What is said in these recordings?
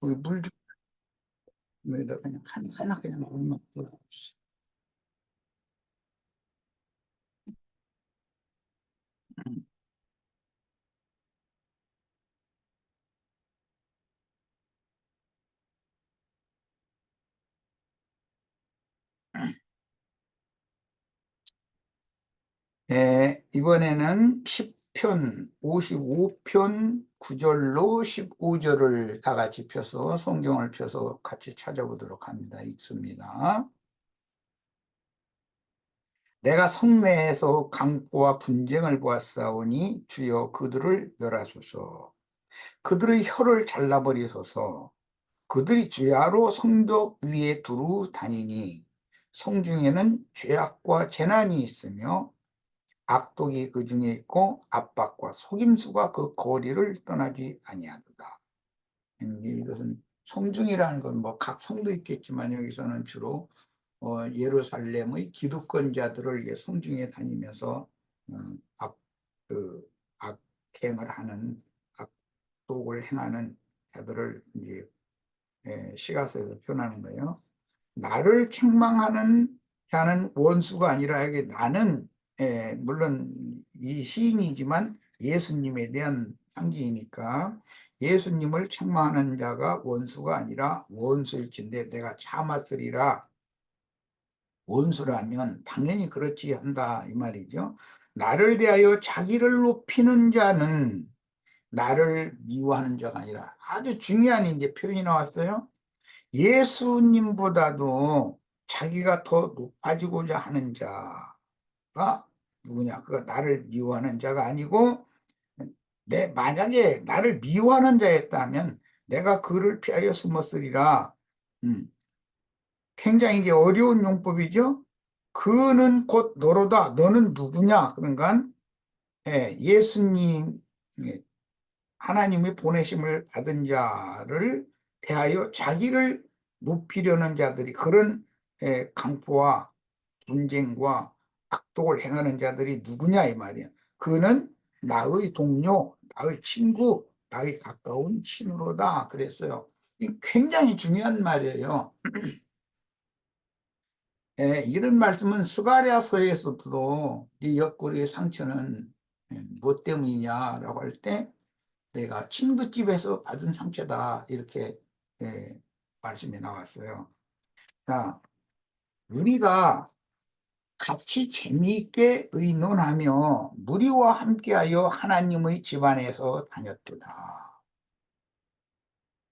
여기 물 좀, 여기다 그냥 하나 그냥 물만 부어주세요. 이번에는 10편 55편 9절로 15절을 다 같이 펴서 성경을 펴서 같이 찾아보도록 합니다. 읽습니다. 내가 성내에서 강포와 분쟁을 보았사오니 주여 그들을 멸하소서. 그들의 혀를 잘라버리소서. 그들이 죄하로 성벽 위에 두루 다니니 성중에는 죄악과 재난이 있으며 악독이 그 중에 있고 압박과 속임수가 그 거리를 떠나지 아니하도다. 이것은 성중이라는 건 뭐 각 성도 있겠지만 여기서는 주로 예루살렘의 기득권자들을 성중에 다니면서 악, 그 악행을 하는 악독을 행하는 자들을 이제 시가서에서 표현하는 거예요. 나를 책망하는 자는 원수가 아니라 이게 나는 물론 이 시인이지만 예수님에 대한 상징이니까 예수님을 책망하는 자가 원수가 아니라 원수일진데 내가 참았으리라. 원수라면 당연히 그렇지 한다 이 말이죠. 나를 대하여 자기를 높이는 자는 나를 미워하는 자가 아니라 아주 중요한 이제 표현이 나왔어요. 예수님보다도 자기가 더 높아지고자 하는 자가 누구냐? 그가 나를 미워하는 자가 아니고 만약에 나를 미워하는 자였다면 내가 그를 피하여 숨었으리라. 굉장히 이제 어려운 용법이죠. 그는 곧 너로다. 너는 누구냐? 그러니까 예수님 하나님의 보내심을 받은 자를 대하여 자기를 높이려는 자들이 그런 강포와 분쟁과 악독을 행하는 자들이 누구냐 이 말이야. 그는 나의 동료, 나의 친구, 나의 가까운 친구로다 그랬어요. 이 굉장히 중요한 말이에요. 이런 말씀은 스가랴서에서도 이 옆구리의 상처는 무엇 때문이냐라고 할 때 내가 친구집에서 받은 상처다 이렇게 말씀이 나왔어요. 자, 우리가 같이 재미있게 의논하며 무리와 함께하여 하나님의 집안에서 다녔도다.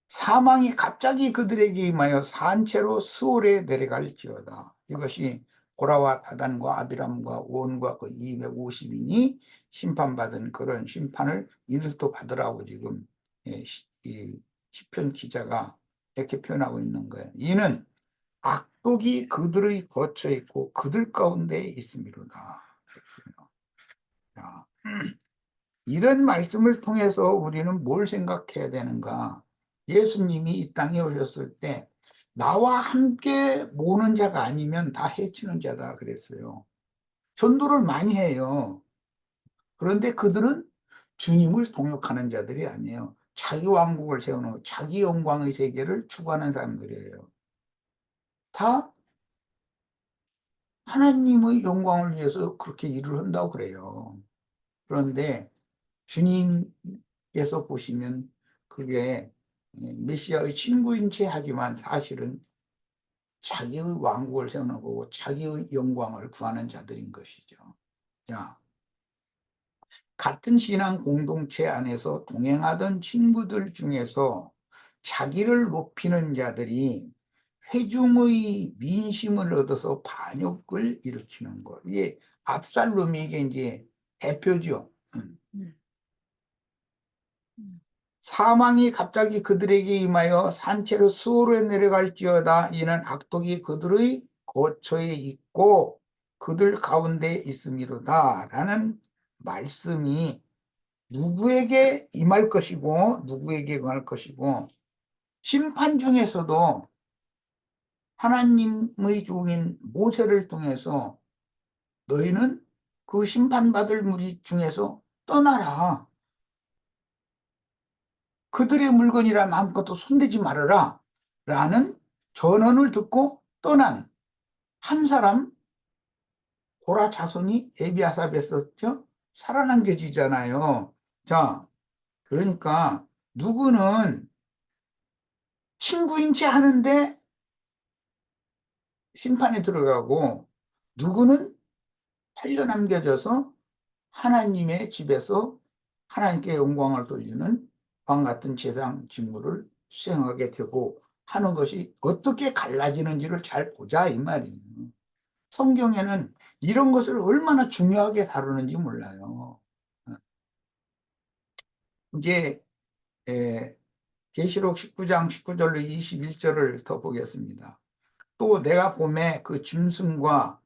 사망이 갑자기 그들에게 임하여 산채로 스올에 내려갈지어다. 이것이 고라와 다단과 아비람과 온과 그 250인이 심판받은 그런 심판을 이들도 받으라고 지금 이 시편 기자가 이렇게 표현하고 있는 거예요. 이는 악독이 그들의 거처에 있고 그들 가운데 있음이로다. 자, 이런 말씀을 통해서 우리는 뭘 생각해야 되는가? 예수님이 이 땅에 오셨을 때 나와 함께 모는 자가 아니면 다 해치는 자다 그랬어요. 전도를 많이 해요. 그런데 그들은 주님을 동역하는 자들이 아니에요. 자기 왕국을 세우는 자기 영광의 세계를 추구하는 사람들이에요. 다 하나님의 영광을 위해서 그렇게 일을 한다고 그래요. 그런데 주님께서 보시면 그게 메시아의 친구인 채 하지만 사실은 자기의 왕국을 세우는 거고 자기의 영광을 구하는 자들인 것이죠. 자, 같은 신앙 공동체 안에서 동행하던 친구들 중에서 자기를 높이는 자들이 회중의 민심을 얻어서 반역을 일으키는 것. 이게 압살롬이 이게 이제 대표죠. 사망이 갑자기 그들에게 임하여 산채로 수월에 내려갈지어다. 이는 악독이 그들의 거처에 있고 그들 가운데 있음이로다. 라는 말씀이 누구에게 임할 것이고 누구에게 임할 것이고 심판 중에서도 하나님의 종인 모세를 통해서 너희는 그 심판받을 무리 중에서 떠나라. 그들의 물건이라 마음껏 손대지 말아라 라는 전언을 듣고 떠난 한 사람, 고라 자손이 에비아삽에서 살아남겨지잖아요. 자, 그러니까 누구는 친구인 채 하는데 심판에 들어가고, 누구는 살려남겨져서 하나님의 집에서 하나님께 영광을 돌리는 왕 같은 제상 직무를 수행하게 되고 하는 것이 어떻게 갈라지는지를 잘 보자 이 말이에요. 성경에는 이런 것을 얼마나 중요하게 다루는지 몰라요. 이제 계시록 19장 19절로 21절을 더 보겠습니다. 또 내가 봄에 그 짐승과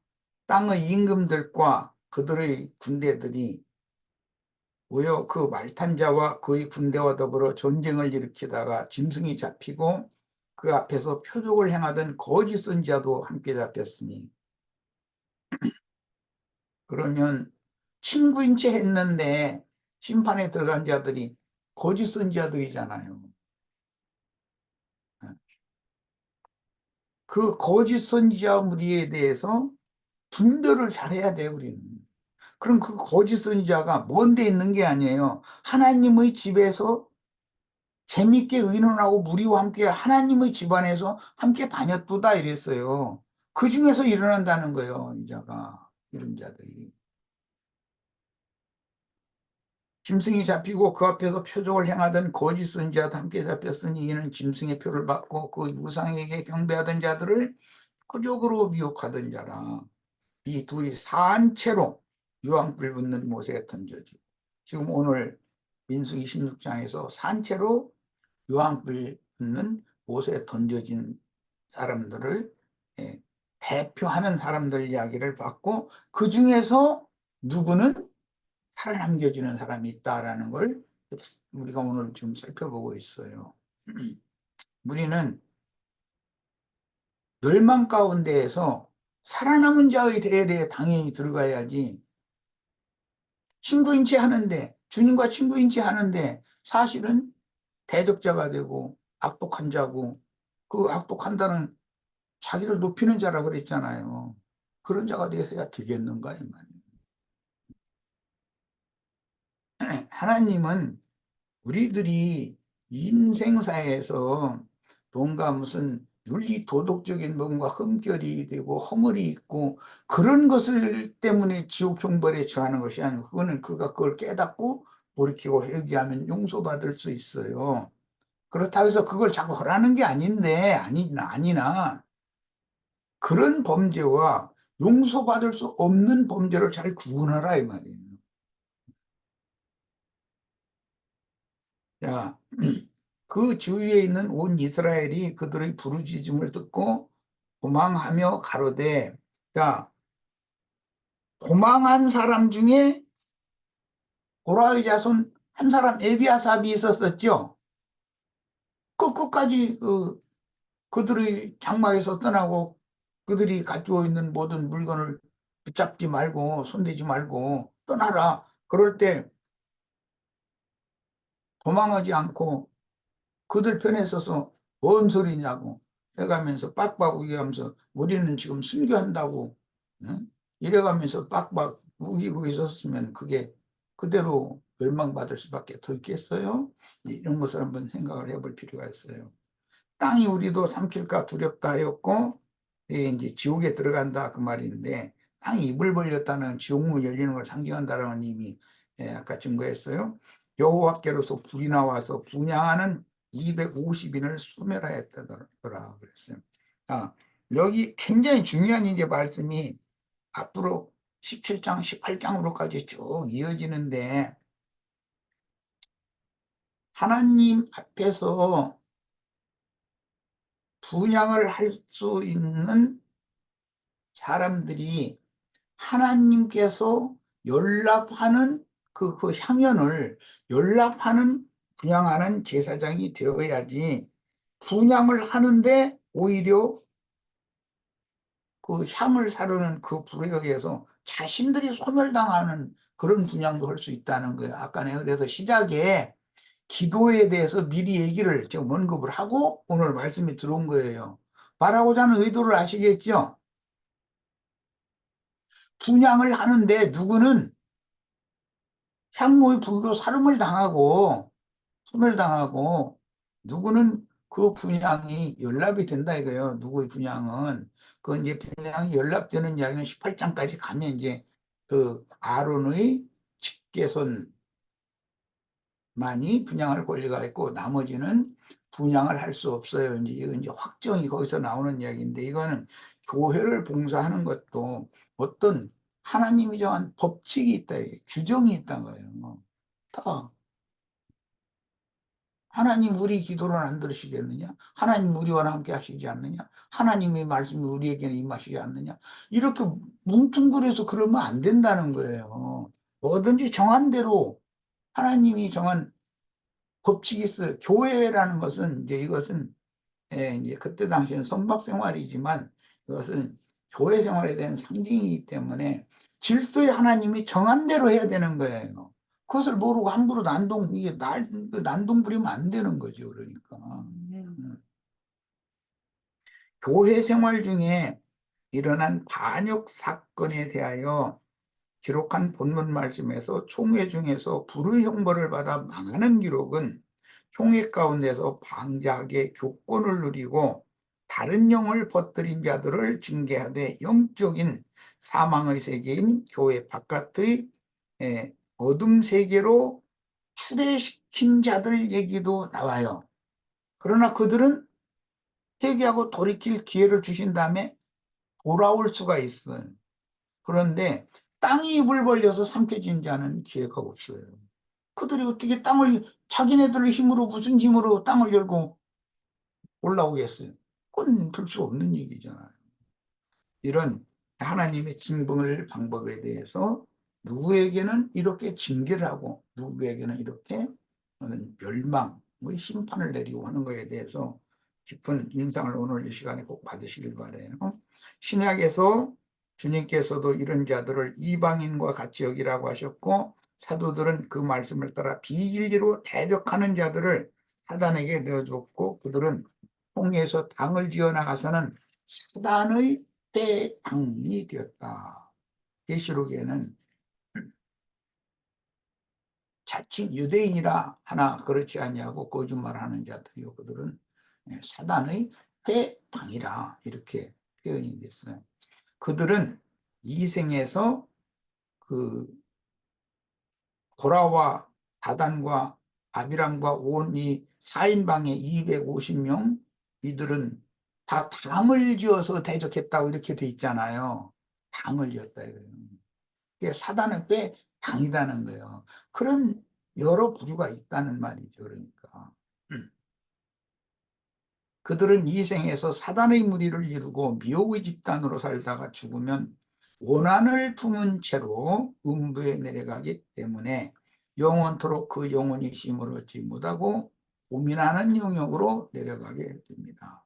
땅의 임금들과 그들의 군대들이 모여 그 말탄 자와 그의 군대와 더불어 전쟁을 일으키다가 짐승이 잡히고 그 앞에서 표적을 행하던 거짓 선지자도 함께 잡혔으니, 그러면 친구인 채 했는데 심판에 들어간 자들이 거짓 선지자들이잖아요. 그 거짓 선지자 무리에 대해서 분별을 잘해야 돼요, 우리는. 그럼 그 거짓 선지자가 먼 데 있는 게 아니에요. 하나님의 집에서 재밌게 의논하고 무리와 함께 하나님의 집안에서 함께 다녔도다 이랬어요. 그 중에서 일어난다는 거예요, 이자가, 이런 자들이. 짐승이 잡히고 그 앞에서 표적을 행하던 거짓 선지자도 함께 잡혔으니 이는 짐승의 표를 받고 그 우상에게 경배하던 자들을 표적으로 미혹하던 자라. 이 둘이 산채로 유황불 붙는 못에 던져지고, 지금 오늘 민수기 16장에서 산채로 유황불 붙는 못에 던져진 사람들을 대표하는 사람들 이야기를 받고, 그 중에서 누구는 살아남겨지는 사람이 있다라는 걸 우리가 오늘 지금 살펴보고 있어요. 우리는 멸망 가운데에서 살아남은 자의 대열에 당연히 들어가야지, 친구인 채 하는데, 주님과 친구인 채 하는데 사실은 대적자가 되고 악독한 자고, 그 악독한다는 자기를 높이는 자라 그랬잖아요. 그런 자가 되어야 되겠는가 이 말이에요. 하나님은 우리들이 인생사에서 뭔가 무슨 윤리 도덕적인 뭔가 흠결이 되고 허물이 있고 그런 것을 때문에 지옥 형벌에 처하는 것이 아니고, 그거는 그가 그걸 깨닫고 돌이키고 회개하면 용서받을 수 있어요. 그렇다고 해서 그걸 자꾸 하라는 게 아닌데, 아니나 그런 범죄와 용서받을 수 없는 범죄를 잘 구분하라 이 말이에요. 자, 그 주위에 있는 온 이스라엘이 그들의 부르짖음을 듣고 도망하며 가로되, 자, 도망한 사람 중에 고라의 자손 한 사람 에비아삽이 있었었죠. 끝까지 그들의 장막에서 떠나고 그들이 가지고 있는 모든 물건을 붙잡지 말고 손대지 말고 떠나라. 그럴 때 도망하지 않고 그들 편에 서서 뭔 소리냐고 해가면서 빡빡 우기면서 우리는 지금 순교한다고, 응? 이래가면서 빡빡 우기고 있었으면 그게 그대로 멸망받을 수밖에 더 있겠어요? 이런 것을 한번 생각을 해볼 필요가 있어요. 땅이 우리도 삼킬까 두렵다 하였고, 이제 지옥에 들어간다 그 말인데, 땅이 입을 벌렸다는 지옥문 열리는 걸 상징한다라는 의미, 아까 증거했어요. 여호와께로서 불이 나와서 분향하는 250인을 소멸하였다더라 그랬어요. 아, 여기 굉장히 중요한 이제 말씀이 앞으로 17장, 18장으로까지 쭉 이어지는데, 하나님 앞에서 분향을 할 수 있는 사람들이 하나님께서 연락하는 그 향연을 연락하는 분향하는 제사장이 되어야지, 분향을 하는데 오히려 그 향을 사르는 그 불에 의해서 자신들이 소멸당하는 그런 분향도 할 수 있다는 거예요. 아까 내가 그래서 시작에 기도에 대해서 미리 얘기를 좀 언급을 하고 오늘 말씀이 들어온 거예요. 말하고자 하는 의도를 아시겠죠? 분양을 하는데 누구는 향로의 불로 사름을 당하고 소멸당하고 누구는 그 분양이 연락이 된다 이거예요. 누구의 분양은. 그 이제 분양이 연락되는 이야기는 18장까지 가면 이제 그 아론의 직계손 만이 분양할 권리가 있고 나머지는 분양을 할 수 없어요. 이제 이건 이제 확정이 거기서 나오는 이야기인데 이거는 교회를 봉사하는 것도 어떤 하나님이 정한 법칙이 있다, 규정이 있다는 거예요. 다 하나님 우리 기도를 안 들으시겠느냐? 하나님 우리와 함께 하시지 않느냐? 하나님의 말씀이 우리에게는 임하시지 않느냐? 이렇게 뭉뚱그려서 그러면 안 된다는 거예요. 뭐든지 정한 대로 하나님이 정한 법칙이 있어요. 교회라는 것은 이제 이것은 이제 그때 당시에는 선박 생활이지만 이것은 교회 생활에 대한 상징이기 때문에 질서의 하나님이 정한 대로 해야 되는 거예요. 그것을 모르고 함부로 이게 난동 부리면 안 되는 거죠. 그러니까. 교회 생활 중에 일어난 반역 사건에 대하여 기록한 본문 말씀에서 총회 중에서 불의 형벌을 받아 망하는 기록은 총회 가운데서 방자하게 교권을 누리고 다른 영을 퍼뜨린 자들을 징계하되 영적인 사망의 세계인 교회 바깥의 어둠 세계로 출애시킨 자들 얘기도 나와요. 그러나 그들은 회개하고 돌이킬 기회를 주신 다음에 돌아올 수가 있어요. 그런데 땅이 입을 벌려서 삼켜진 자는 기회가 없어요. 그들이 어떻게 자기네들의 힘으로 무슨 힘으로 땅을 열고 올라오겠어요? 그건 될 수 없는 얘기잖아요. 이런 하나님의 징벌 방법에 대해서 누구에게는 이렇게 징계를 하고 누구에게는 이렇게 멸망의 심판을 내리고 하는 것에 대해서 깊은 인상을 오늘 이 시간에 꼭 받으시길 바라요. 신약에서 주님께서도 이런 자들을 이방인과 같이 여기라고 하셨고 사도들은 그 말씀을 따라 비진리로 대적하는 자들을 사단에게 내어주었고 그들은 홍해에서 당을 지어 나가서는 사단의 패당이 되었다. 계시록에는 자칭 유대인이라 하나 그렇지 아니하고 거짓말하는 자들이요 그들은 사단의 패당이라 이렇게 표현이 됐어요. 그들은 이 생에서 그 고라와 다단과 아비람과 온 이 4인방의 250명 이들은 다 당을 지어서 대적했다고 이렇게 돼 있잖아요. 당을 지었다 이거예요. 이게 사단은 꽤 당이다는 거예요. 그런 여러 부류가 있다는 말이죠. 그러니까 그들은 이 생에서 사단의 무리를 이루고 미혹의 집단으로 살다가 죽으면 원한을 품은 채로 음부에 내려가기 때문에 영원토록 그 영혼이 쉼을 얻지 못하고 고민하는 영역으로 내려가게 됩니다.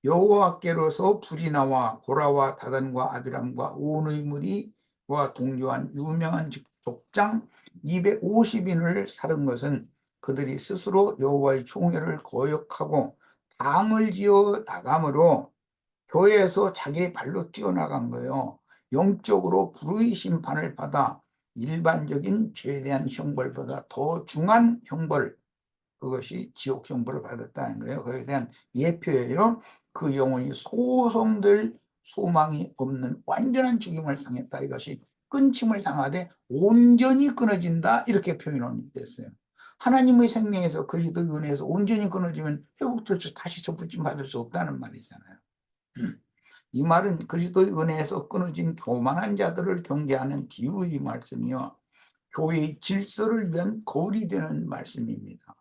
여호와께로서 불이 나와 고라와 다단과 아비람과 온의 무리와 동조한 유명한 족장 250인을 살은 것은 그들이 스스로 여호와의 총회를 거역하고 당을 지어 나감으로 교회에서 자기 발로 뛰어나간 거예요. 영적으로 불의 심판을 받아 일반적인 죄에 대한 형벌보다 더 중한 형벌, 그것이 지옥 형벌을 받았다는 거예요. 그에 대한 예표예요. 그 영혼이 소송될 소망이 없는 완전한 죽임을 당했다. 이것이 끊임을 당하되 온전히 끊어진다. 이렇게 표현이 됐어요. 하나님의 생명에서 그리스도의 은혜에서 온전히 끊어지면 회복될 수 다시 접붙임 받을 수 없다는 말이잖아요. 이 말은 그리스도의 은혜에서 끊어진 교만한 자들을 경계하는 비유의 말씀이요. 교회의 질서를 위한 거울이 되는 말씀입니다.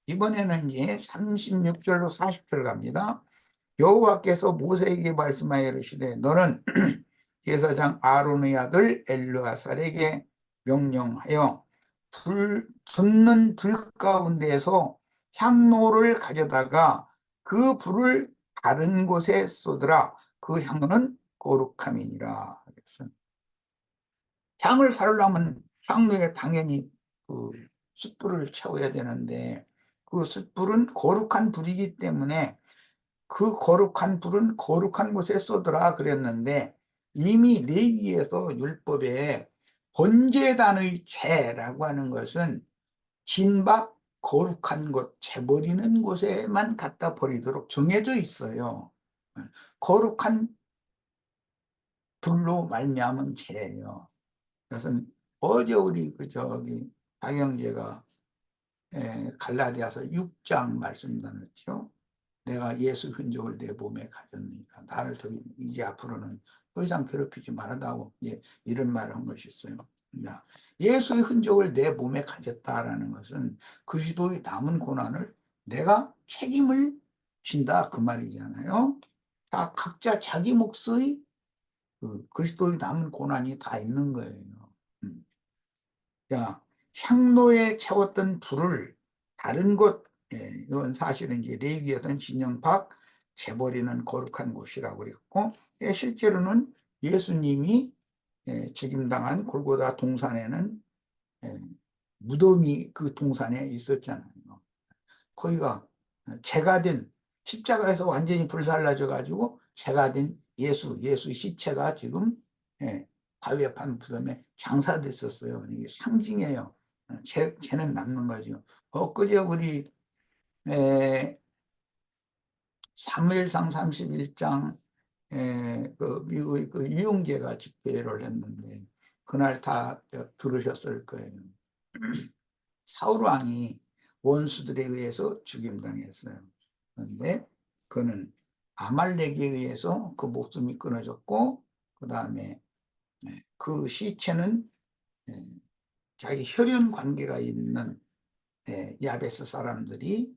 이번에는 이제 36절로 40절 갑니다. 여호와께서 모세에게 말씀하여 이르시되 너는 제사장 아론의 아들 엘르아살에게 명령하여 붙는 불 가운데에서 향로를 가져다가 그 불을 다른 곳에 쏟으라. 그 향로는 거룩함이니라. 향을 사려면 향로에 당연히 그 숯불을 채워야 되는데 그 숯불은 거룩한 불이기 때문에 그 거룩한 불은 거룩한 곳에 쏘더라 그랬는데, 이미 레위기에서 율법에 번제단의 재라고 하는 것은 진박 거룩한 곳, 재버리는 곳에만 갖다 버리도록 정해져 있어요. 거룩한 불로 말미암은 죄예요. 그것은 어제 우리 박영재가 갈라디아서 6장 말씀 나눴죠. 내가 예수 흔적을 내 몸에 가졌으니까 나를 더 이제 앞으로는 더 이상 괴롭히지 말아다오, 이런 말을 한 것이 있어요. 그러니까 예수의 흔적을 내 몸에 가졌다라는 것은 그리스도의 남은 고난을 내가 책임을 진다 그 말이잖아요. 다 각자 자기 몫의 그리스도의 남은 고난이 다 있는 거예요. 음. 자, 향로에 채웠던 불을 다른 곳, 이건 사실은 이제 레위기에서는 진영 밖 재버리는 거룩한 곳이라고 그랬고, 실제로는 예수님이 죽임당한 골고다 동산에는 무덤이 그 동산에 있었잖아요. 거기가 재가 된, 십자가에서 완전히 불살라져 가지고 재가 된 예수 시체가 지금 바위판 무덤에 장사됐었어요. 이게 상징이에요. 재는 남는 거죠. 엊그제 우리 사무엘상 31장 그 미국의 그 유영재가 집회를 했는데 그날 다 들으셨을 거예요. 사울 왕이 원수들에 의해서 죽임당했어요. 그런데 그는 아말렉에 의해서 그 목숨이 끊어졌고, 그 다음에 그 시체는 자기 혈연 관계가 있는 야베스 사람들이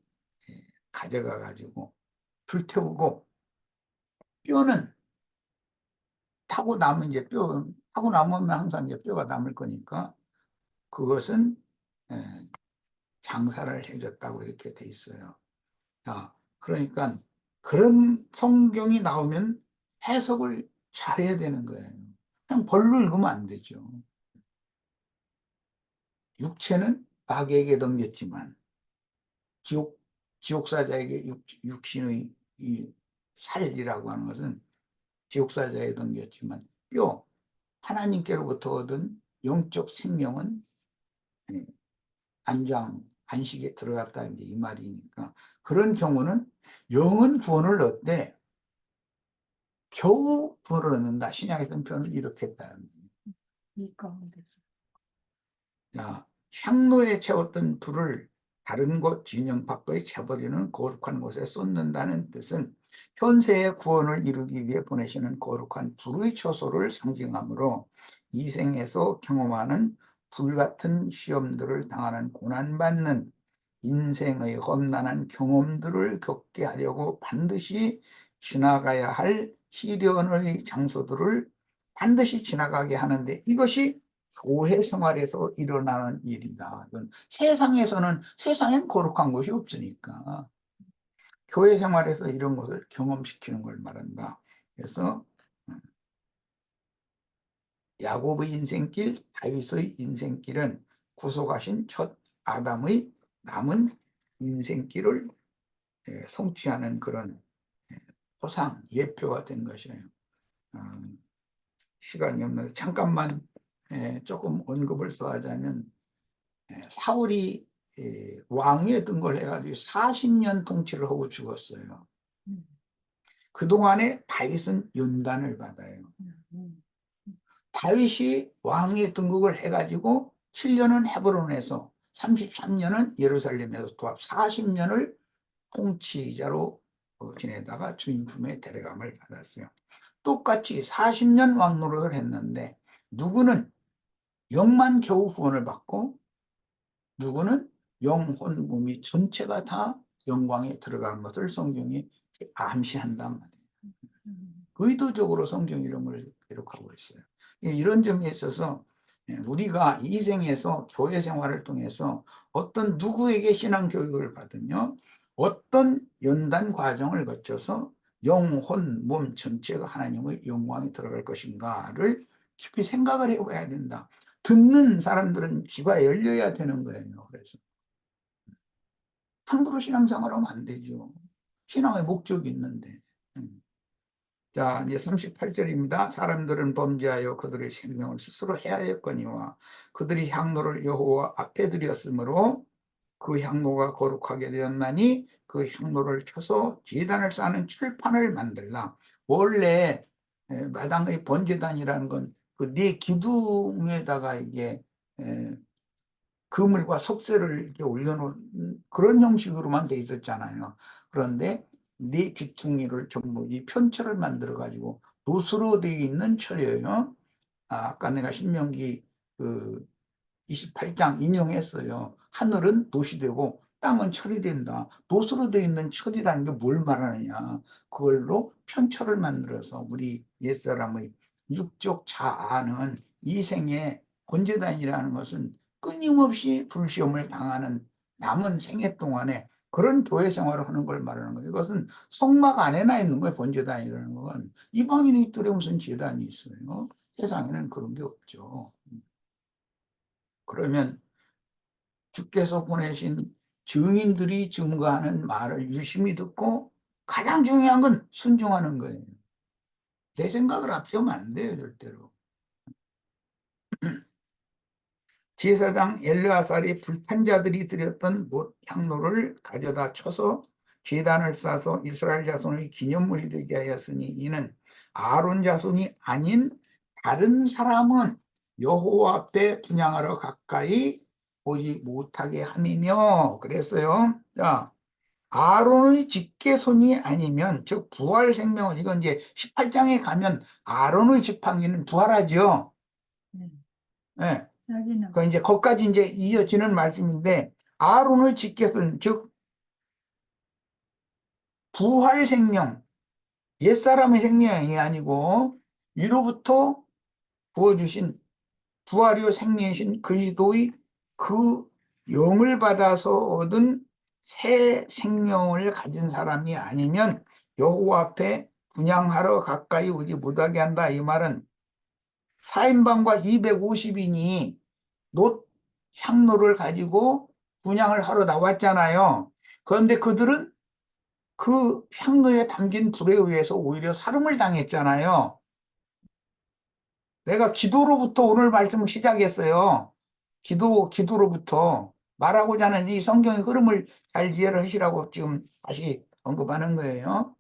가져가 가지고 불태우고, 뼈는 타고 남은 이제 타고 남으면 항상 이제 뼈가 남을 거니까 그것은 장사를 해줬다고 이렇게 돼 있어요. 자, 그러니까 그런 성경이 나오면 해석을 잘해야 되는 거예요. 그냥 벌로 읽으면 안 되죠. 육체는 마귀에게 넘겼지만 지옥사자에게 육신의 이 살이라고 하는 것은 지옥사자에 넘겼지만 하나님께로부터 얻은 영적 생명은 안식에 들어갔다 이제 이 말이니까, 그런 경우는 영은 구원을 얻되 겨우 구원을 얻는다. 신약에서는 표현을 이렇게 했다. 이 가운데. 자, 향로에 채웠던 불을 다른 곳 진영 밖에 채버리는 거룩한 곳에 쏟는다는 뜻은 현세의 구원을 이루기 위해 보내시는 거룩한 불의 처소를 상징하므로 이 생에서 경험하는 불같은 시험들을 당하는 고난받는 인생의 험난한 경험들을 겪게 하려고 반드시 지나가야 할 시련의 장소들을 반드시 지나가게 하는데, 이것이 교회 생활에서 일어나는 일이다. 세상엔 거룩한 것이 없으니까 교회 생활에서 이런 것을 경험시키는 걸 말한다. 그래서 야곱의 인생길, 다윗의 인생길은 구속하신 첫 아담의 남은 인생길을 성취하는 그런 포상, 예표가 된 것이에요. 시간이 없는데 잠깐만 조금 언급을 더 하자면, 사울이 왕위에 등극해가지고 40년 통치를 하고 죽었어요. 그동안에 다윗은 연단을 받아요. 다윗이 왕위에 등극을 해가지고 7년은 헤브론에서 33년은 예루살렘에서 도합 40년을 통치자로 지내다가 주인 품에 데려감을 받았어요. 똑같이 40년 왕노릇을 했는데 누구는 영만 겨우 구원을 받고 누구는 영혼 몸이 전체가 다 영광에 들어간 것을 성경이 암시한단 말이에요. 의도적으로 성경이 이런 걸 기록하고 있어요. 이런 점에 있어서 우리가 이 생에서 교회 생활을 통해서 어떤 누구에게 신앙 교육을 받으며 어떤 연단 과정을 거쳐서 영혼, 몸 전체가 하나님의 영광에 들어갈 것인가를 깊이 생각을 해봐야 된다. 듣는 사람들은 귀가 열려야 되는 거예요. 그래서 함부로 신앙생활하면 안 되죠. 신앙의 목적이 있는데. 음. 자, 이제 38절입니다. 사람들은 범죄하여 그들의 생명을 스스로 해하였거니와 그들이 향로를 여호와 앞에 드렸으므로 그 향로가 거룩하게 되었나니 그 향로를 켜서 제단을 쌓는 출판을 만들라. 원래 마당의 번제단이라는 건 그 네 기둥에다가 이게 에, 그물과 석쇠를 이렇게 올려놓은 그런 형식으로만 돼 있었잖아요. 그런데 네 귀퉁이를 전부 이 편철을 만들어 가지고 돛으로 되어 있는 철이에요. 아까 내가 신명기 그 28장 인용했어요. 하늘은 돛이 되고 땅은 철이 된다. 돛으로 되어 있는 철이라는 게 뭘 말하느냐. 그걸로 편철을 만들어서 우리 옛사람의 육적 자아는 이 생에 번제단이라는 것은 끊임없이 불시험을 당하는 남은 생애 동안에 그런 교회 생활을 하는 걸 말하는 거예요. 이것은 성막 안에나 있는 거예요. 번제단이라는 건. 이방인들이 무슨 제단이 있어요? 세상에는 그런 게 없죠. 그러면 주께서 보내신 증인들이 증거하는 말을 유심히 듣고 가장 중요한 건 순종하는 거예요. 내 생각을 앞세우면 안 돼요, 절대로. 제사장 엘르아살이 불탄 자들이 드렸던 못 향로를 가져다 쳐서 제단을 싸서 이스라엘 자손의 기념물이 되게 하였으니 이는 아론 자손이 아닌 다른 사람은 여호와 앞에 분향하러 가까이 오지 못하게 함이며 그랬어요. 자, 아론의 직계손이 아니면 즉 부활 생명은 이건 이제 18장에 가면 아론의 지팡이는 부활하죠. 네. 예. 자기는 그 이제 거기까지 이제 이어지는 말씀인데 아론의 직계손 즉 부활 생명 옛사람의 생명이 아니고 위로부터 부어주신 부활이요 생명이신 그리스도의 그 영을 받아서 얻은 새 생명을 가진 사람이 아니면 여호와 앞에 분향하러 가까이 오지 못하게 한다. 이 말은 4인방과 250인이 놋 향로를 가지고 분향을 하러 나왔잖아요. 그런데 그들은 그 향로에 담긴 불에 의해서 오히려 사름을 당했잖아요. 내가 기도로부터 오늘 말씀을 시작했어요. 기도로부터 말하고자 하는 이 성경의 흐름을 잘 이해를 하시라고 지금 다시 언급하는 거예요.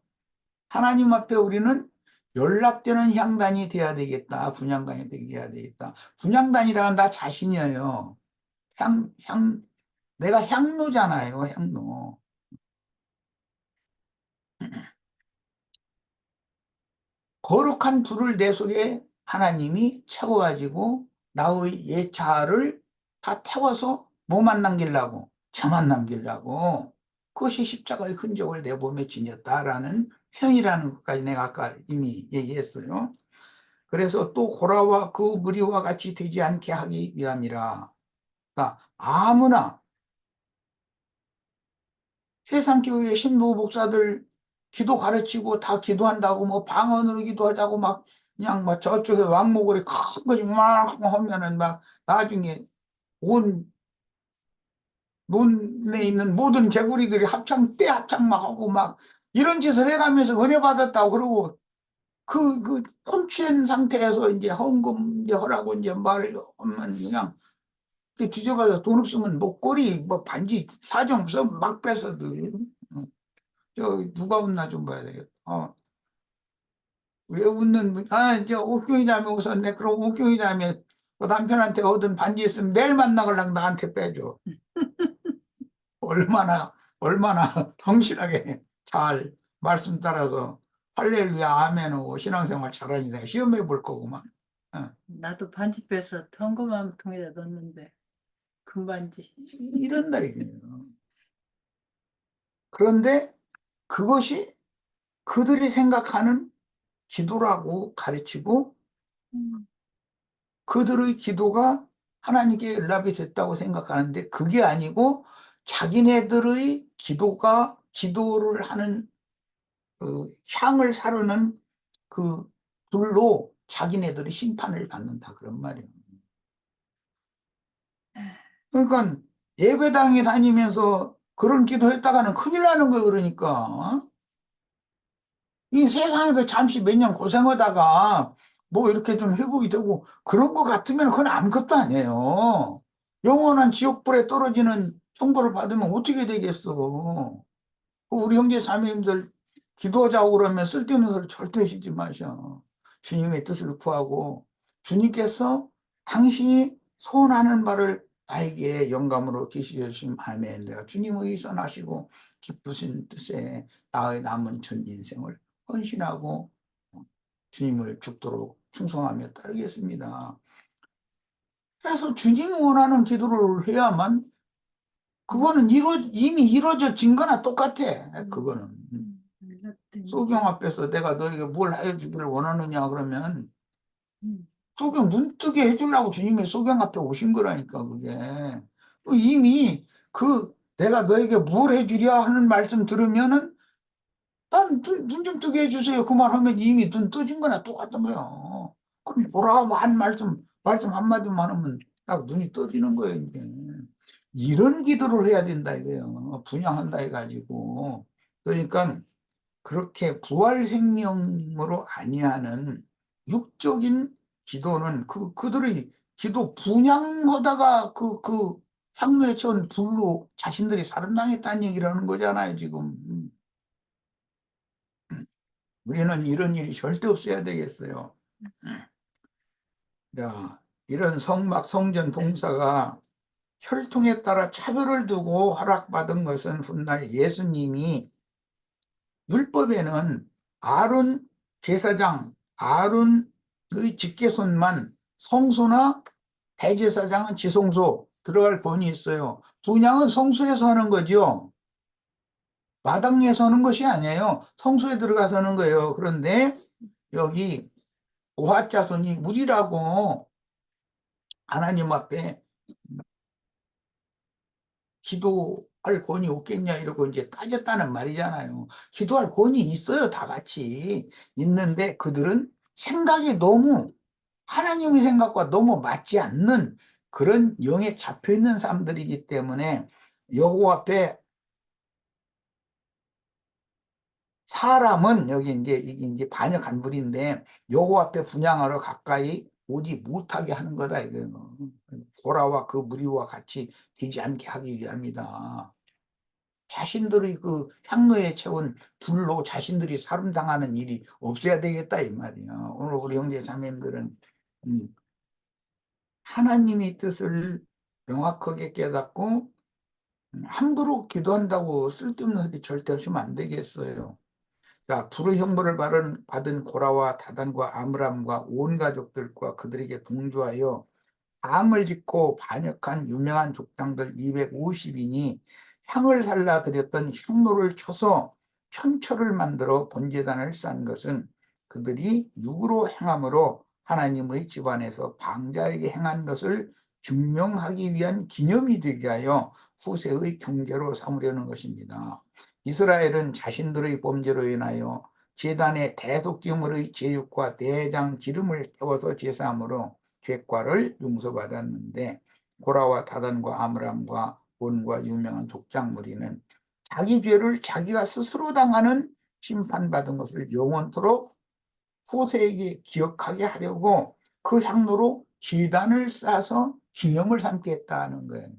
하나님 앞에 우리는 연락되는 향단이 돼야 되겠다. 분향단이 되어야 되겠다. 분향단이라는 나 자신이에요. 내가 향로잖아요. 향로. 거룩한 불을 내 속에 하나님이 채워가지고 나의 옛 자아를 다 태워서 뭐만 남기려고 저만 남기려고 그것이 십자가의 흔적을 내 몸에 지녔다라는 표현이라는 것까지 내가 아까 이미 얘기했어요. 그래서 또 고라와 그 무리와 같이 되지 않게 하기 위함이라. 그러니까 아무나 세상 교회 신부 목사들 기도 가르치고 다 기도한다고 뭐 방언으로 기도하자고 막 그냥 막 저쪽에 왕목걸이 큰 것이 막 하면은 막 나중에 온 논에 있는 모든 개구리들이 때 합창 막 하고 막 이런 짓을 해가면서 은혜 받았다고 그러고 그 콘취한 상태에서 이제 헌금 이제 하라고 이제 말을 하면 그냥 뒤져봐서 돈 없으면 목걸이 뭐 반지 사정 없어 막 뺏어도 저 누가 웃나 좀 봐야 되겠다. 왜 웃는 이제 옥경이 자매 웃었네. 그럼 옥경이 자매 그 남편한테 얻은 반지 있으면 내일 만나걸랑 나한테 빼줘. 얼마나 성실하게 잘 말씀 따라서 할렐루야 아멘하고 신앙생활 잘하니 내가 시험해 볼 거구만. 어. 나도 반지 빼서 현금함 통에다 넣었는데 금반지. 이런다 이거예요. 그런데 그것이 그들이 생각하는 기도라고 가르치고 음. 그들의 기도가 하나님께 연락이 됐다고 생각하는데 그게 아니고 자기네들의 기도를 하는 그 향을 사르는 그 불로 자기네들이 심판을 받는다 그런 말이에요. 그러니까 예배당에 다니면서 그런 기도했다가는 큰일 나는 거예요, 그러니까. 어? 이 세상에서 잠시 몇 년 고생하다가 뭐 이렇게 좀 회복이 되고 그런 거 같으면 그건 아무것도 아니에요. 영원한 지옥불에 떨어지는 형벌을 받으면 어떻게 되겠어. 우리 형제 자매님들 기도하자고 그러면 쓸데없는 소리 절대 하시지 마셔. 주님의 뜻을 구하고 주님께서 당신이 소원하는 바를 나에게 영감으로 계시주시면 아멘. 내가 주님의 선하시고 기쁘신 뜻에 나의 남은 전 인생을 헌신하고 주님을 죽도록 충성하며 따르겠습니다. 그래서 주님이 원하는 기도를 해야만 그거는 이미 이루어진 거나 똑같아. 그거는. 소경 앞에서 내가 너에게 뭘 해주기를 원하느냐 그러면 소경 눈 뜨게 해주려고 주님이 소경 앞에 오신 거라니까 그게. 이미 그 내가 너에게 뭘 해주랴 하는 말씀 들으면은 난 눈 좀 뜨게 해주세요. 그 말 하면 이미 눈 떠진 거나 똑같은 거야. 그럼 보라 한 말씀 한마디만 하면 딱 눈이 떠지는 거예요, 이게. 이런 기도를 해야 된다 이거예요. 분양한다 해가지고. 그러니까 그렇게 부활 생명으로 아니하는 육적인 기도는 그들의 기도 분양하다가 그 향로에 채운 불로 자신들이 살인당했다는 얘기를 는 거잖아요, 지금. 우리는 이런 일이 절대 없어야 되겠어요. 자, 이런 성막 성전 봉사가 혈통에 따라 차별을 두고 허락받은 것은 훗날 예수님이 율법에는 아론 제사장, 아론의 직계손만 성소나 대제사장은 지성소 들어갈 권이 있어요. 분양은 성소에서 하는 거죠. 마당에서 하는 것이 아니에요. 성소에 들어가서 하는 거예요. 그런데 여기 고핫자손이 우리라고 하나님 앞에 기도할 권이 없겠냐 이러고 이제 따졌다는 말이잖아요. 기도할 권이 있어요. 다 같이 있는데 그들은 생각이 너무 하나님의 생각과 너무 맞지 않는 그런 영에 잡혀 있는 사람들이기 때문에 여호와 앞에 사람은 여기 이제 이게 이제 반역 한불인데 여호와 앞에 분향하러 가까이 오지 못하게 하는 거다 이거예요. 보라와 그 무리와 같이 되지 않게 하기 위함이다. 자신들의 그 향로에 채운 불로 자신들이 살인당하는 일이 없어야 되겠다 이 말이야. 오늘 우리 형제 자매님들은 하나님의 뜻을 명확하게 깨닫고 함부로 기도한다고 쓸데없는 소리 절대 하시면 안 되겠어요. 자, 불의 형벌을 받은 고라와 다단과 아므람과 온 가족들과 그들에게 동조하여 방을 짓고 반역한 유명한 족장들 250인이 향을 살라 드렸던 향로를 쳐서 현초를 만들어 번제단을 쌓은 것은 그들이 육으로 행함으로 하나님의 집안에서 방자에게 행한 것을 증명하기 위한 기념이 되게 하여 후세의 경계로 삼으려는 것입니다. 이스라엘은 자신들의 범죄로 인하여 제단에 대속제물의 제육과 내장 기름을 태워서 제사함으로 죄과를 용서받았는데 고라와 다단과 아므람과 온과 유명한 족장 무리는 자기 죄를 자기가 스스로 당하는 심판받은 것을 영원토록 후세에게 기억하게 하려고 그 향로로 제단을 쌓아서 기념을 삼겠다는 거예요.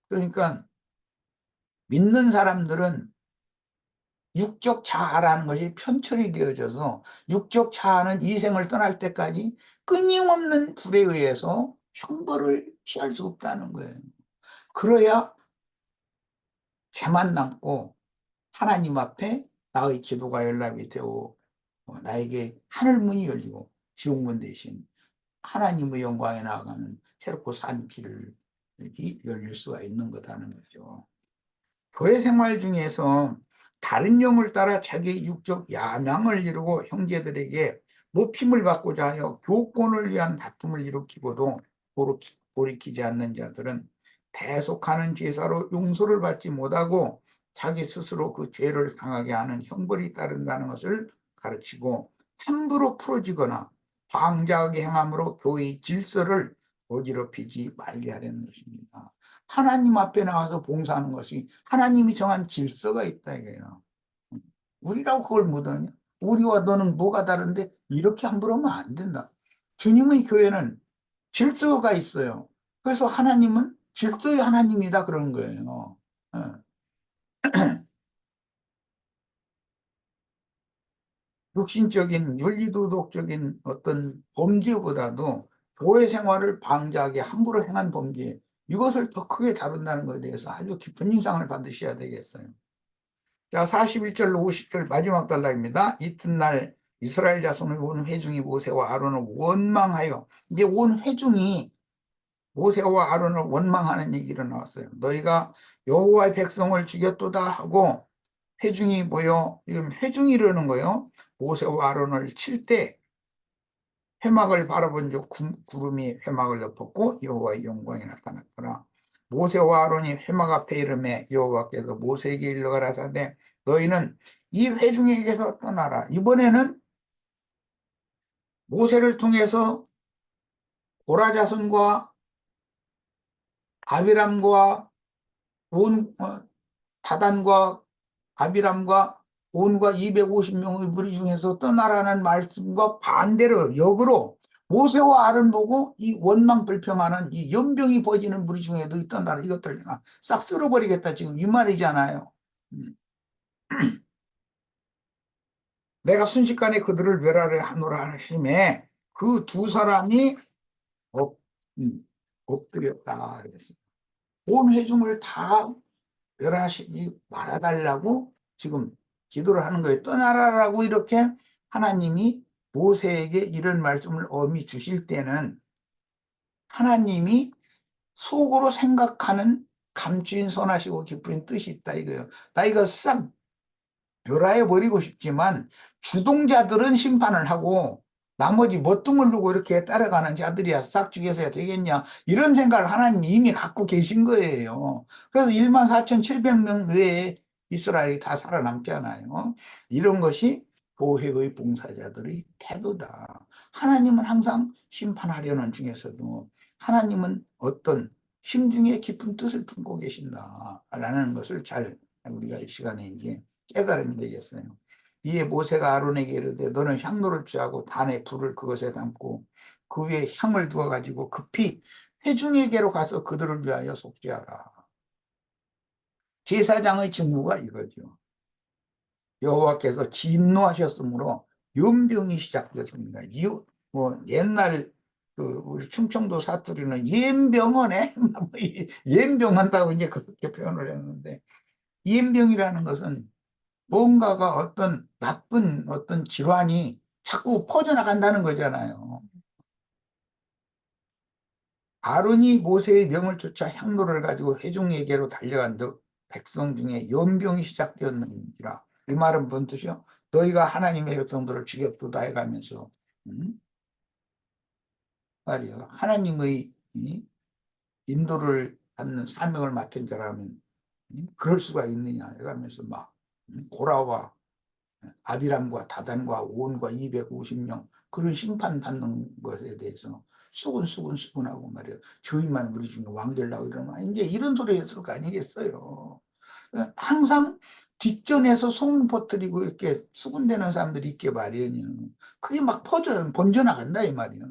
그러니까 믿는 사람들은 육적 자아라는 것이 편철이 되어져서 육적 자아는 이 생을 떠날 때까지 끊임없는 불에 의해서 형벌을 피할 수 없다는 거예요. 그래야 죄만 남고 하나님 앞에 나의 기도가 연락이 되고 나에게 하늘문이 열리고 지옥문 대신 하나님의 영광에 나아가는 새롭고 산 길이 열릴 수가 있는 거다는 거죠. 교회 생활 중에서 다른 영을 따라 자기의 육적 야망을 이루고 형제들에게 높임을 받고자 하여 교권을 위한 다툼을 일으키고도 돌이키지 않는 자들은 대속하는 제사로 용서를 받지 못하고 자기 스스로 그 죄를 당하게 하는 형벌이 따른다는 것을 가르치고 함부로 풀어지거나 방자하게 행함으로 교회의 질서를 어지럽히지 말게 하려는 것입니다. 하나님 앞에 나와서 봉사하는 것이 하나님이 정한 질서가 있다 이거예요. 우리라고 그걸 못하냐? 우리와 너는 뭐가 다른데 이렇게 함부로 하면 안 된다. 주님의 교회는 질서가 있어요. 그래서 하나님은 질서의 하나님이다 그러는 거예요. 예. 육신적인 윤리도덕적인 어떤 범죄보다도 교회 생활을 방지하게 함부로 행한 범죄, 이것을 더 크게 다룬다는 것에 대해서 아주 깊은 인상을 받으셔야 되겠어요. 자, 41절로 50절 마지막 단락입니다. 이튿날 이스라엘 자손의 온 회중이 모세와 아론을 원망하여, 이제 온 회중이 모세와 아론을 원망하는 얘기가 나왔어요. 너희가 여호와의 백성을 죽였도다 하고 회중이 모여, 지금 회중이 이러는 거예요. 모세와 아론을 칠 때 회막을 바라본 즉 구름이 회막을 덮었고 여호와의 영광이 나타났더라. 모세와 아론이 회막 앞에 이르매 여호와께서 모세에게 일러 가라사대 너희는 이 회중에게서 떠나라. 이번에는 모세를 통해서 고라 자손과 아비람과 온 다단과 아비람과 온과 250명의 무리 중에서 떠나라는 말씀과 반대로 역으로 모세와 아론 보고 이 원망 불평하는 이 연병이 퍼지는 무리 중에도 떠나라 이것들 내가 싹 쓸어버리겠다 지금 이 말이잖아요. 내가 순식간에 그들을 멸하려 하노라 하심에 그 두 사람이 엎드렸다 그랬어요. 온 회중을 다 멸하시지 말아달라고 지금 기도를 하는 거예요. 떠나라라고 이렇게 하나님이 모세에게 이런 말씀을 엄히 주실 때는 하나님이 속으로 생각하는 감추인 선하시고 깊은 뜻이 있다 이거예요. 나 이거 싹 멸하여 버리고 싶지만 주동자들은 심판을 하고 나머지 멋뚱을 두고 이렇게 따라가는 자들이야 싹 죽여서야 되겠냐 이런 생각을 하나님이 이미 갖고 계신 거예요. 그래서 14,700명 외에 이스라엘이 다 살아남잖아요. 이런 것이 교회의 봉사자들의 태도다. 하나님은 항상 심판하려는 중에서도 하나님은 어떤 심중에 깊은 뜻을 품고 계신다라는 것을 잘 우리가 이 시간에 이제 깨달으면 되겠어요. 이에 모세가 아론에게 이르되 너는 향로를 취하고 단에 불을 그것에 담고 그 위에 향을 두어 가지고 급히 회중에게로 가서 그들을 위하여 속죄하라. 제사장의 직무가 이거죠. 여호와께서 진노하셨으므로 연병이 시작됐습니다. 뭐 옛날 그 우리 충청도 사투리는 연병원에 연병한다고 이제 그렇게 표현을 했는데 연병이라는 것은 뭔가가 어떤 나쁜 어떤 질환이 자꾸 퍼져나간다는 거잖아요. 아론이 모세의 명을 쫓아 향로를 가지고 회중에게로 달려간 즉 백성 중에 연병이 시작되었는지라. 이 말은 뭔 뜻이요? 너희가 하나님의 백성들을 죽였도다 해가면서 말이요. 하나님의 인도를 받는 사명을 맡은 자라면 그럴 수가 있느냐 해가면서 막 고라와 아비람과 다단과 온과 250명 그런 심판받는 것에 대해서 수군수군수군하고 말이에요. 저희만 우리 중에 왕 되려고 이러면 이제 이런 소리 했을 거 아니겠어요. 항상 뒷전에서 소문 퍼뜨리고 이렇게 수군대는 사람들이 있게 마련이에요. 그게 막 번져나간다 이 말이에요.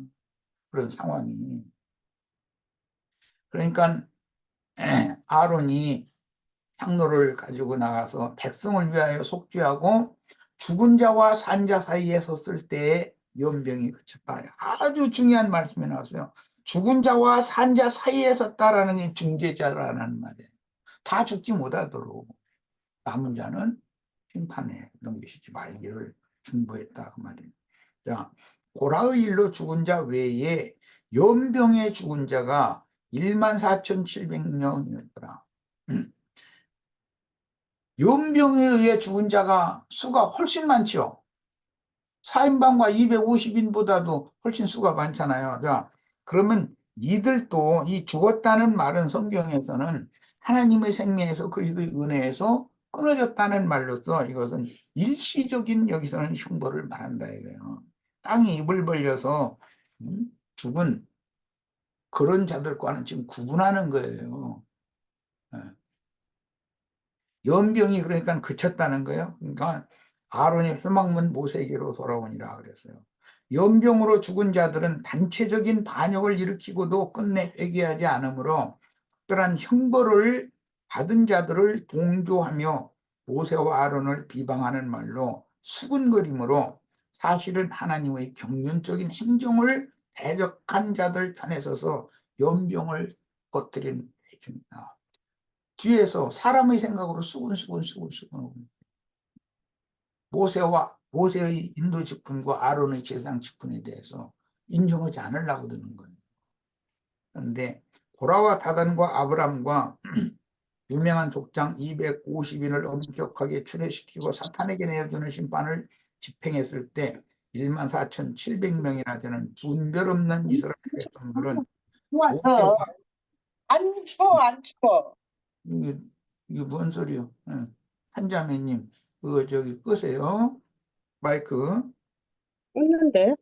그런 상황이. 그러니까 아론이 향로를 가지고 나가서 백성을 위하여 속죄하고 죽은 자와 산 자 사이에 섰을 때에 연병이 그쳤다. 아주 중요한 말씀이 나왔어요. 죽은 자와 산 자 사이에 섰다라는 게 중재자라는 말이에요. 다 죽지 못하도록 남은 자는 심판에 넘기시지 말기를 중보했다 그 말이에요. 자, 고라의 일로 죽은 자 외에 연병에 죽은 자가 14,700명이었더라. 연병에 의해 죽은 자가 수가 훨씬 많죠. 4인방과 250인보다도 훨씬 수가 많잖아요. 자, 그러면 이들도 이 죽었다는 말은 성경에서는 하나님의 생명에서 그리스도의 은혜에서 끊어졌다는 말로써 이것은 일시적인 여기서는 흉보를 말한다 이거예요. 땅이 입을 벌려서 죽은 그런 자들과는 지금 구분하는 거예요. 연병이 그러니까 그쳤다는 거예요. 그러니까 아론의 회막문 모세에게로 돌아오니라 그랬어요. 연병으로 죽은 자들은 단체적인 반역을 일으키고도 끝내 회개하지 않으므로 특별한 형벌을 받은 자들을 동조하며 모세와 아론을 비방하는 말로 수군거림으로 사실은 하나님의 경륜적인 행정을 대적한 자들 편에 서서 연병을 퍼뜨린 중이다. 뒤에서 사람의 생각으로 수군수군 모세의 인도 직분과 아론의 제사장 직분에 대해서 인정하지 않으려고 드는 거예요. 그런데 고라와 다단과 아브람과 유명한 족장 250인을 엄격하게 추례시키고 사탄에게 내어주는 심판을 집행했을 때 14,700명이나 되는 분별 없는 이스라엘 백성들은 모세와 추워서 안 추워 안 추워. 이게, 이게 뭔 소리요? 한자매님, 그거 저기 끄세요. 마이크. 있는데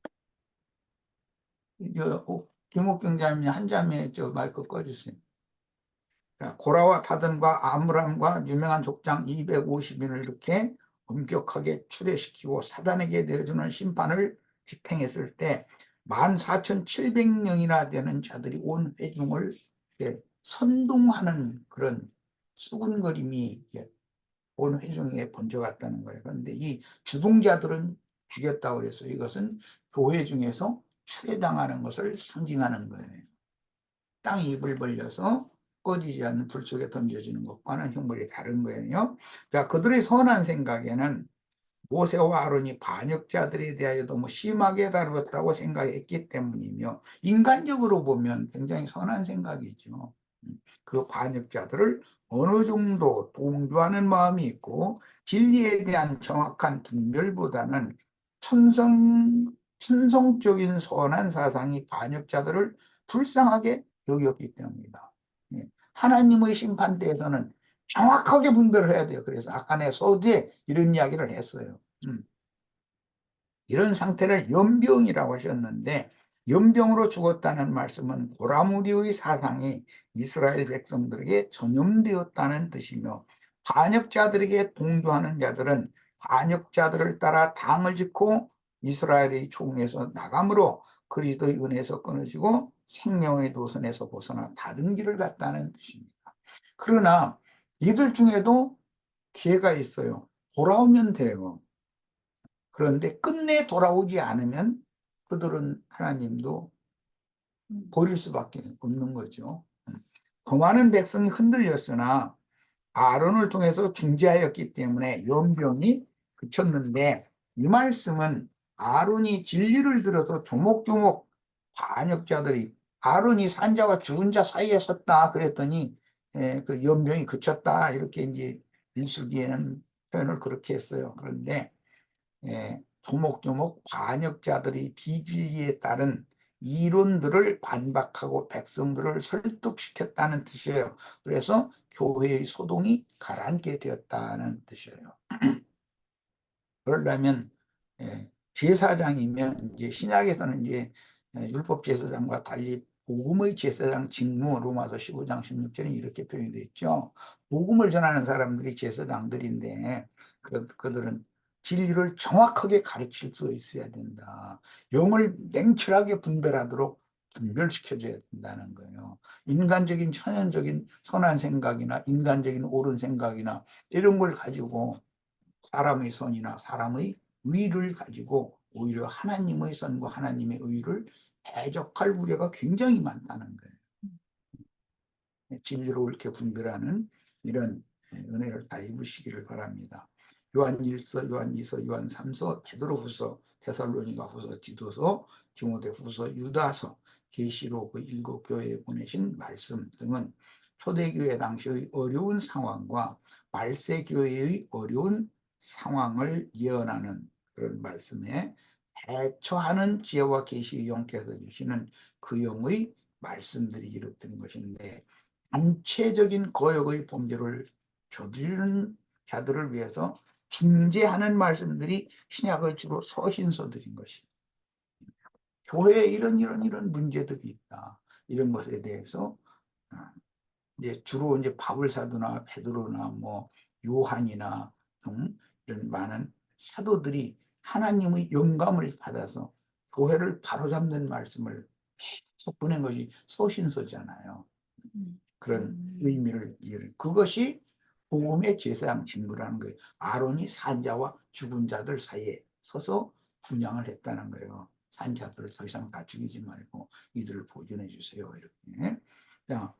김옥경 자매님, 한자매 저 마이크 꺼주세요. 자, 고라와 다든과 아므람과 유명한 족장 250인을 이렇게 엄격하게 추례시키고 사단에게 내어주는 심판을 집행했을 때 14,700명이나 되는 자들이 온 회중을 이렇게 선동하는 그런 수군거림이 온 회중에 번져갔다는 거예요. 그런데 이 주동자들은 죽였다고 그래서 이것은 교회 중에서 추례당하는 것을 상징하는 거예요. 땅이 입을 벌려서 꺼지지 않는 불 속에 던져지는 것과는 형벌이 다른 거예요. 자, 그들의 선한 생각에는 모세와 아론이 반역자들에 대하여 너무 심하게 다루었다고 생각했기 때문이며 인간적으로 보면 굉장히 선한 생각이죠. 그 반역자들을 어느 정도 동조하는 마음이 있고 진리에 대한 정확한 분별보다는 천성적인 선한 사상이 반역자들을 불쌍하게 여겼기 때문이다. 하나님의 심판대에서는 정확하게 분별을 해야 돼요. 그래서 아까 내 서두에 이런 이야기를 했어요. 이런 상태를 연병이라고 하셨는데 연병으로 죽었다는 말씀은 고라무리의 사상이 이스라엘 백성들에게 전염되었다는 뜻이며 반역자들에게 동조하는 자들은 반역자들을 따라 당을 짓고 이스라엘의 총에서 나감으로 그리스도의 은혜에서 끊어지고 생명의 도선에서 벗어나 다른 길을 갔다는 뜻입니다. 그러나 이들 중에도 기회가 있어요. 돌아오면 돼요. 그런데 끝내 돌아오지 않으면 그들은 하나님도 버릴 수밖에 없는 거죠. 그 많은 백성이 흔들렸으나 아론을 통해서 중재하였기 때문에 연병이 그쳤는데 이 말씀은 아론이 진리를 들어서 조목조목 반역자들이 아론이 산자와 죽은 자 사이에 섰다 그랬더니 그 연병이 그쳤다 이렇게 이제 일수기에는 표현을 그렇게 했어요. 그런데 조목조목 반역자들이 비진리에 따른 이론들을 반박하고 백성들을 설득시켰다는 뜻이에요. 그래서 교회의 소동이 가라앉게 되었다는 뜻이에요. 그러려면 제사장이면 이제 신약에서는 이제 율법 제사장과 달리 복음의 제사장 직무 로마서 15장 16절에 이렇게 표현이 되어 있죠. 복음을 전하는 사람들이 제사장들인데 그들은 진리를 정확하게 가르칠 수 있어야 된다. 영을 냉철하게 분별하도록 분별시켜줘야 된다는 거예요. 인간적인 천연적인 선한 생각이나 인간적인 옳은 생각이나 이런 걸 가지고 사람의 선이나 사람의 의를 가지고 오히려 하나님의 선과 하나님의 의를 대적할 우려가 굉장히 많다는 거예요. 진리로 옳게 분별하는 이런 은혜를 다 입으시기를 바랍니다. 요한 1서, 요한 2서, 요한 3서, 베드로 후서, 데살로니가 후서, 디도서, 디모데 후서, 유다서, 계시록 일곱 교회에 보내신 말씀 등은 초대교회 당시의 어려운 상황과 말세교회의 어려운 상황을 예언하는 그런 말씀에 대처하는 지혜와 계시의 영께서 주시는 그 영의 말씀들이 이렇던 것인데 단체적인 거역의 범죄를 저지르는 자들을 위해서 중재하는 말씀들이 신약의 주로 서신서들인 것입니다. 교회에 이런 문제들이 있다. 이런 것에 대해서 이제 주로 이제 바울사도나 베드로나 뭐 요한이나 등 이런 많은 사도들이 하나님의 영감을 받아서 교회를 바로잡는 말씀을 계속 보낸 것이 서신서잖아요. 그런 의미를 그것이 복음의 제사장 직무라는 거예요. 아론이 산자와 죽은 자들 사이에 서서 분양을 했다는 거예요. 산자들을 더 이상 다 죽이지 말고 이들을 보존해 주세요. 이렇게. 자,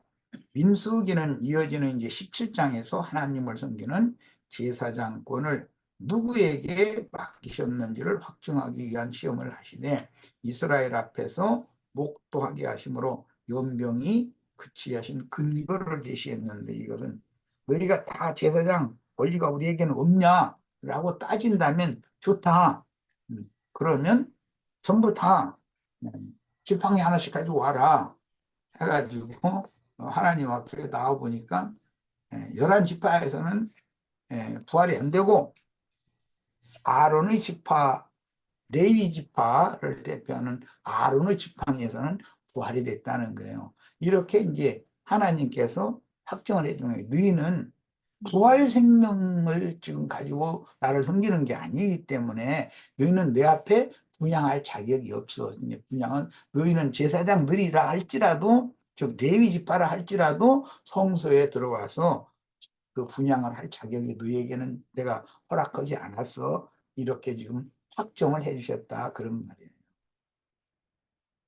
민수기는 이어지는 이제 17장에서 하나님을 섬기는 제사장권을 누구에게 맡기셨는지를 확증하기 위한 시험을 하시되 이스라엘 앞에서 목도하게 하심으로 연병이 그치게 하신 근거를 제시했는데 이것은 너희가 다 제사장 권리가 우리에게는 없냐라고 따진다면 좋다. 그러면 전부 다 지팡이 하나씩 가지고 와라 해가지고 하나님 앞에 나와 보니까 11지파에서는 부활이 안 되고 아론의 지파, 레위 지파를 대표하는 아론의 지팡이에서는 부활이 됐다는 거예요. 이렇게 이제 하나님께서 확정을 해준 거예요. 너희는 부활 생명을 지금 가지고 나를 섬기는 게 아니기 때문에 너희는 내 앞에 분양할 자격이 없어. 분양은 너희는 제사장들이라 할지라도 즉 레위 지파라 할지라도 성소에 들어와서 그 분양을 할 자격이 너희에게는 내가 허락하지 않았어. 이렇게 지금 확정을 해주셨다 그런 말이에요.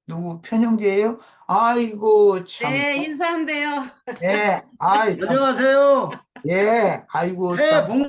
누구 편형제예요? 아이고 참. 네, 인사한대요. 예, 아이 참. 안녕하세요. 예, 아이고 새해 참. 복